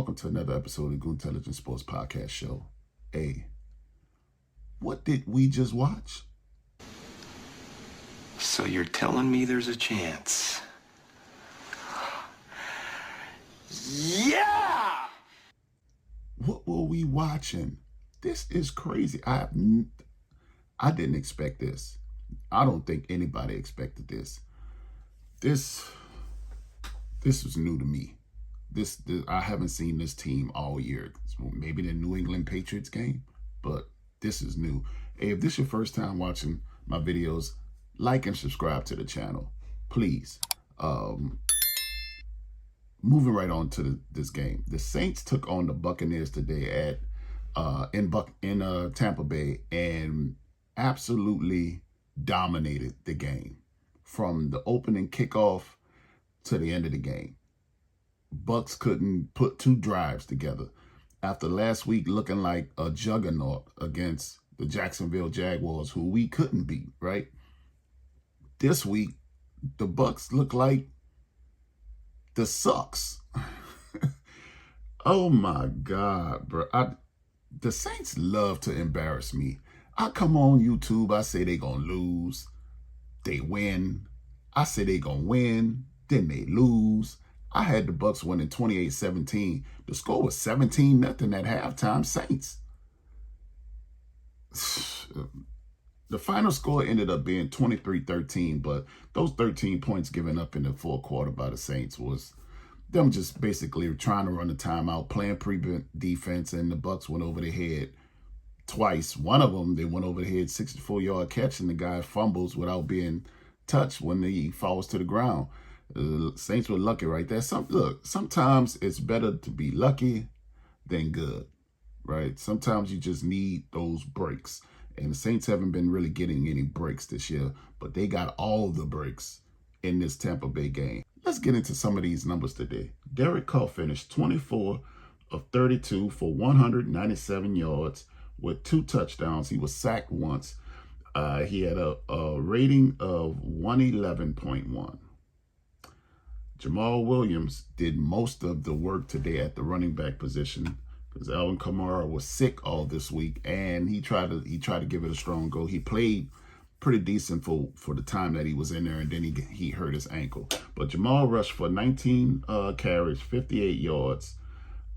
welcome to another episode of the Good Intelligence Sports Podcast Show. Hey, what did we just watch? So you're telling me there's a chance? Yeah! What were we watching? This is crazy. I didn't expect this. I don't think anybody expected this. This was new to me. This I haven't seen this team all year. Maybe the New England Patriots game, but this is new. Hey, if this is your first time watching my videos, like and subscribe to the channel, please. Moving right on to this game. The Saints took on the Buccaneers today in Tampa Bay and absolutely dominated the game from the opening kickoff to the end of the game. Bucs couldn't put two drives together after last week looking like a juggernaut against the Jacksonville Jaguars, who we couldn't beat, right? This week, the Bucs look like the sucks. Oh my God, bro. The Saints love to embarrass me. I come on YouTube, I say they gonna lose. They win. I say they gonna win. Then they lose. I had the Bucs winning 28-17. The score was 17-0 at halftime. Saints. The final score ended up being 23-13, but those 13 points given up in the fourth quarter by the Saints was them just basically trying to run the timeout, playing prevent defense, and the Bucs went over their head twice. One of them, they went over the head, 64-yard catch, and the guy fumbles without being touched when he falls to the ground. Saints were lucky right there. Sometimes it's better to be lucky than good, right? Sometimes you just need those breaks. And the Saints haven't been really getting any breaks this year, but they got all the breaks in this Tampa Bay game. Let's get into some of these numbers today. Derek Carr finished 24 of 32 for 197 yards with 2 touchdowns. He was sacked once. He had a rating of 111.1. Jamal Williams did most of the work today at the running back position because Alvin Kamara was sick all this week, and he tried to give it a strong go. He played pretty decent for the time that he was in there, and then he hurt his ankle. But Jamal rushed for 19 carries, 58 yards.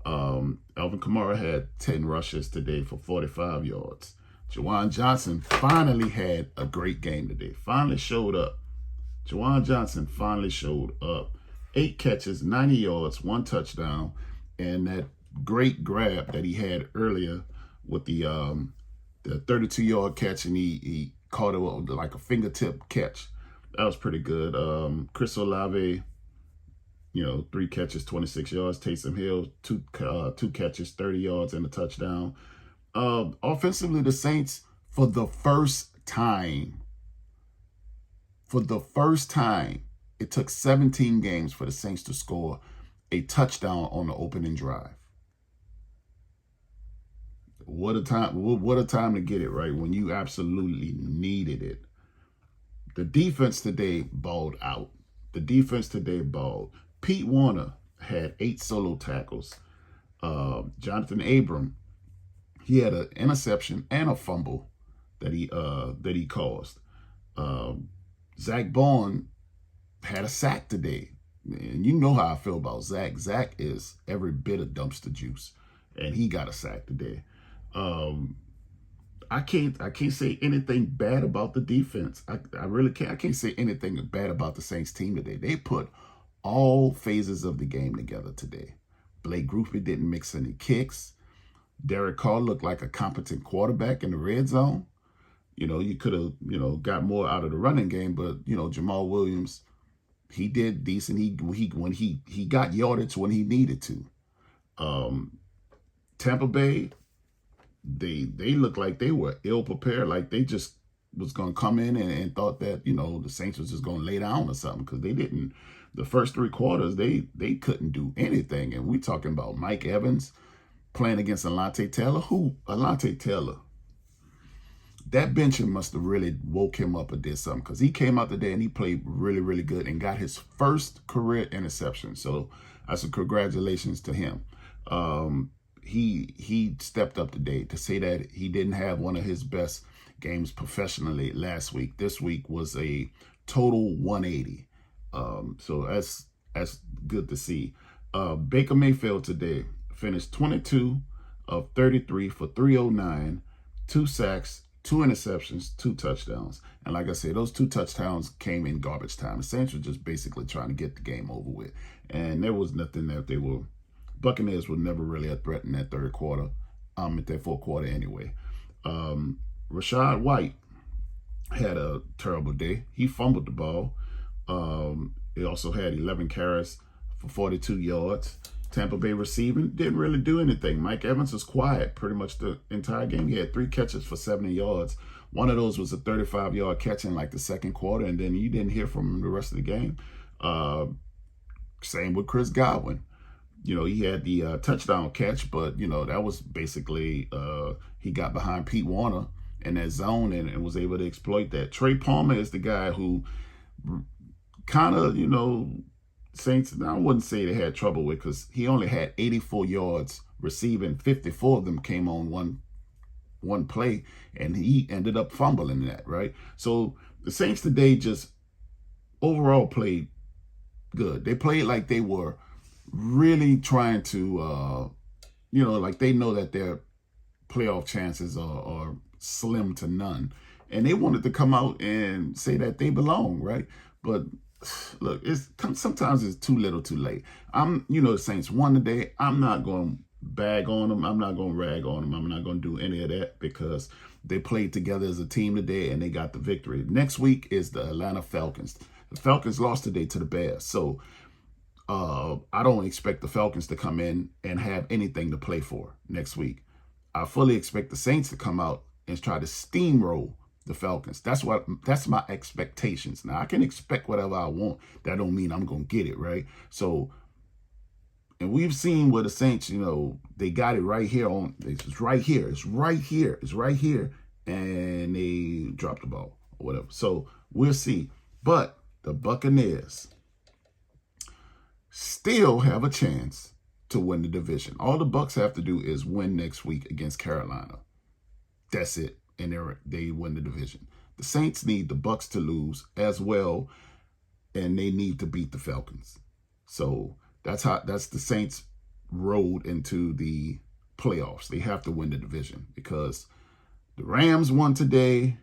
Alvin Kamara had 10 rushes today for 45 yards. Juwan Johnson finally had a great game today. Finally showed up. Juwan Johnson finally showed up. 8 catches, 90 yards, 1 touchdown, and that great grab that he had earlier with the 32-yard catch, and he caught it with like a fingertip catch. That was pretty good. Chris Olave, 3 catches, 26 yards. Taysom Hill, 2 catches, 30 yards, and a touchdown. Offensively, the Saints, for the first time, it took 17 games for the Saints to score a touchdown on the opening drive. What a time to get it, right? When you absolutely needed it. The defense today balled out. Pete Warner had 8 solo tackles. Jonathan Abram, he had an interception and a fumble that he caused. Zach Bourne had a sack today. And you know how I feel about Zach. Zach is every bit of dumpster juice, and he got a sack today. I can't say anything bad about the defense. I really can't. I can't say anything bad about the Saints team today. They put all phases of the game together today. Blake Grupe didn't mix any kicks. Derek Carr looked like a competent quarterback in the red zone. You could have, got more out of the running game, but, Jamal Williams, he did decent. He got yardage when he needed to. Tampa Bay, they looked like they were ill prepared, like they just was going to come in and thought that, the Saints was just going to lay down or something, because they didn't. The first 3 quarters, they couldn't do anything. And we're talking about Mike Evans playing against Alontae Taylor. Alontae Taylor, that benching must have really woke him up or did something, because he came out today and he played really, really good and got his first career interception. So that's a congratulations to him. He stepped up today. To say that he didn't have one of his best games professionally last week, this week was a total 180. So that's good to see. Baker Mayfield today finished 22 of 33 for 309, 2 sacks, 2 interceptions, 2 touchdowns. And like I said, those 2 touchdowns came in garbage time. The Saints were just basically trying to get the game over with. And there was nothing that they were, Buccaneers were never really a threat in that third quarter, at that fourth quarter anyway. Rashad White had a terrible day. He fumbled the ball. He also had 11 carries for 42 yards. Tampa Bay receiving didn't really do anything. Mike Evans was quiet pretty much the entire game. He had 3 catches for 70 yards. One of those was a 35-yard catch in like the second quarter, and then you didn't hear from him the rest of the game. Same with Chris Godwin. He had the touchdown catch, but, that was basically he got behind Pete Warner in that zone and was able to exploit that. Trey Palmer is the guy who kind of, Saints, I wouldn't say they had trouble with, because he only had 84 yards receiving. 54 of them came on one play, and he ended up fumbling that, right? So the Saints today just overall played good. They played like they were really trying to, like they know that their playoff chances are slim to none. And they wanted to come out and say that they belong, right? But look, sometimes it's too little too late. The Saints won today. I'm not going to bag on them. I'm not going to rag on them. I'm not going to do any of that, because they played together as a team today and they got the victory. Next week is the Atlanta Falcons. The Falcons lost today to the Bears. So I don't expect the Falcons to come in and have anything to play for next week. I fully expect the Saints to come out and try to steamroll the Falcons. That's my expectations. Now I can expect whatever I want. That don't mean I'm gonna get it, right? So, and we've seen where the Saints, they got it right here it's right here, and they dropped the ball or whatever. So we'll see. But the Buccaneers still have a chance to win the division. All the Bucs have to do is win next week against Carolina. That's it. And they win the division. The Saints need the Bucs to lose as well, and they need to beat the Falcons. So that's the Saints' road into the playoffs. They have to win the division, because the Rams won today,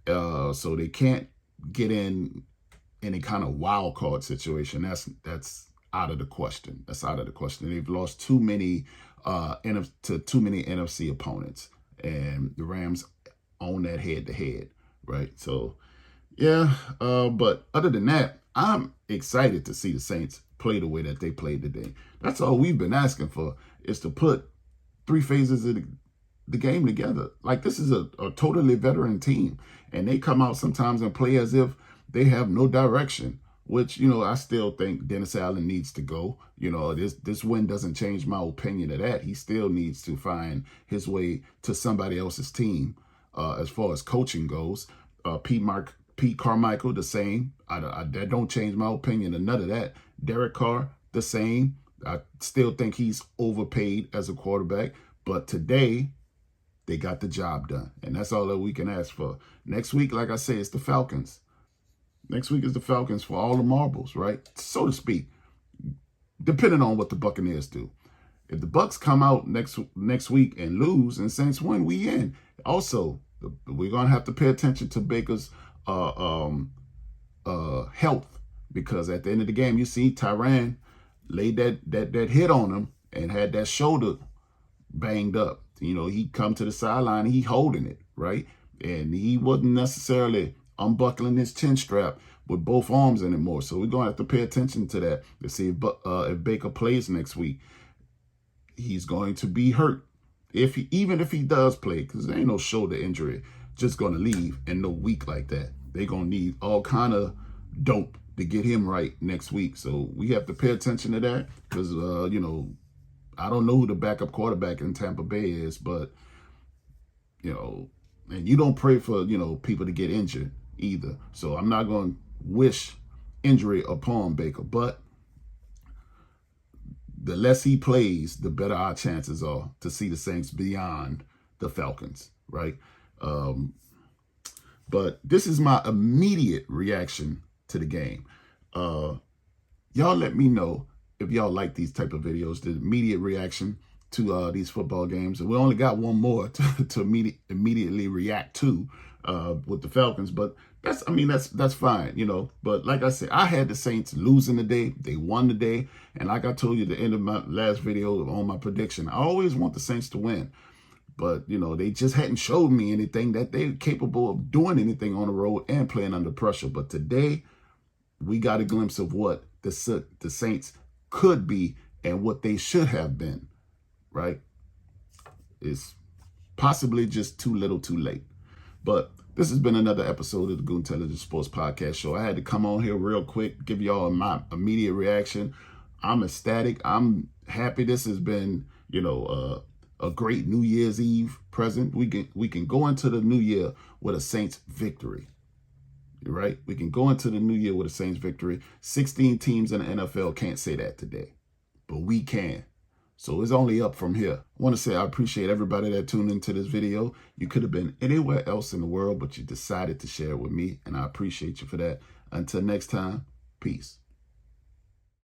so they can't get in any kind of wild card situation. That's out of the question. That's out of the question. They've lost too many to too many NFC opponents, and the Rams own that head to head, right? So yeah, but other than that, I'm excited to see the Saints play the way that they played today. That's all we've been asking for, is to put 3 phases of the game together. Like, this is a totally veteran team, and they come out sometimes and play as if they have no direction, which, I still think Dennis Allen needs to go. This win doesn't change my opinion of that. He still needs to find his way to somebody else's team as far as coaching goes. Pete Carmichael, the same. That don't change my opinion of none of that. Derek Carr, the same. I still think he's overpaid as a quarterback. But today, they got the job done. And that's all that we can ask for. Next week, like I say, it's the Falcons. Next week is the Falcons for all the marbles, right? So to speak, depending on what the Buccaneers do. If the Bucs come out next week and lose and Saints win, we in. Also, we're going to have to pay attention to Baker's health, because at the end of the game, you see Tyrann laid that hit on him and had that shoulder banged up. He come to the sideline, he holding it, right? And he wasn't necessarily unbuckling his chin strap with both arms anymore. So we're going to have to pay attention to that to see if Baker plays next week. He's going to be hurt. Even if he does play, because there ain't no shoulder injury just going to leave in no week like that. They're going to need all kind of dope to get him right next week. So we have to pay attention to that, because, I don't know who the backup quarterback in Tampa Bay is, but, and you don't pray for, people to get injured either. So I'm not going to wish injury upon Baker, but the less he plays, the better our chances are to see the Saints beyond the Falcons, right? But this is my immediate reaction to the game. Y'all let me know if y'all like these type of videos, the immediate reaction to these football games. And we only got one more to immediately react to with the Falcons, but that's fine, you know. But like I said, I had the Saints losing today. They won today. And like I told you at the end of my last video on my prediction, I always want the Saints to win. But, you know, they just hadn't showed me anything that they're capable of doing anything on the road and playing under pressure. But today, we got a glimpse of what the Saints could be and what they should have been, right? It's possibly just too little too late. But this has been another episode of the Goon Intelligence Sports Podcast Show. I had to come on here real quick, give y'all my immediate reaction. I'm ecstatic. I'm happy. This has been, you know, a great New Year's Eve present. We can go into the new year with a Saints victory, right? We can go into the new year with a Saints victory. 16 teams in the NFL can't say that today, but we can. So it's only up from here. I want to say I appreciate everybody that tuned into this video. You could have been anywhere else in the world, but you decided to share it with me, and I appreciate you for that. Until next time, peace.